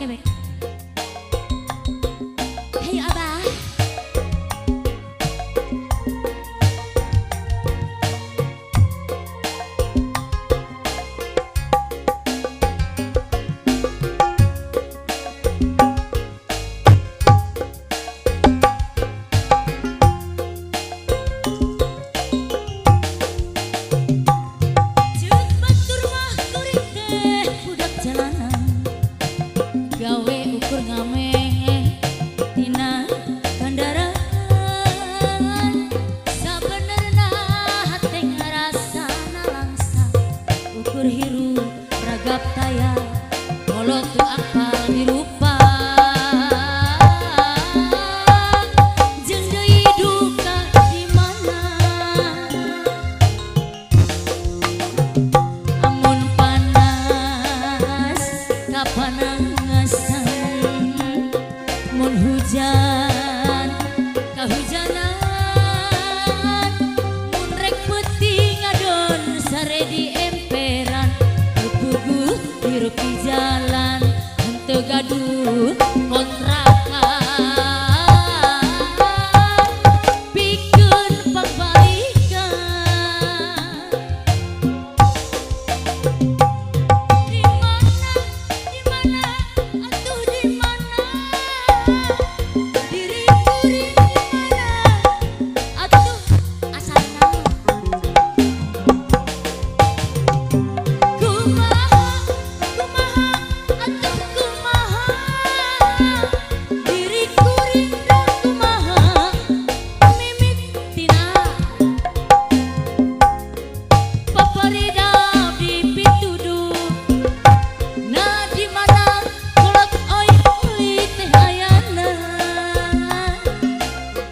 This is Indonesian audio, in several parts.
kebe. Hayu Abah. Gawe ukur ngamen tina kendaraan sabenerna hate ngarasana langsa ukur hirup ragap taya kolot tu apal dirupa jeung deui duka di mana amun panas kapanang mun hujan kahujanan mun rek peuting ngadon sare di emperan puguh hirup di jalan henteu gaduh kontrakan pikeun pabalikan di mana atuh di mana diriku di mana atuh asalna kumaha atuh kumaha diriku rindu kumaha mimik tina paparidap di pituduh nah di mana kolot oi uli teh ayana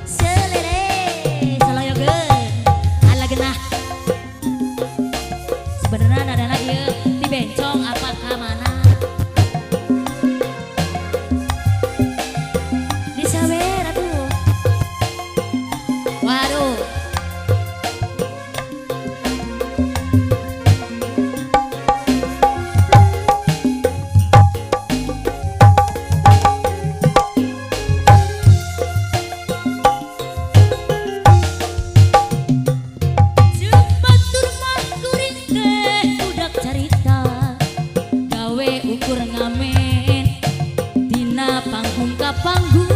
selere saloyogeun ala genah sebenarnya nadana ieu ti bencong apa ka mana disawer atuh waduh batur mah kuring teh budak carita gawe ukur ngamen dina panggung ka panggung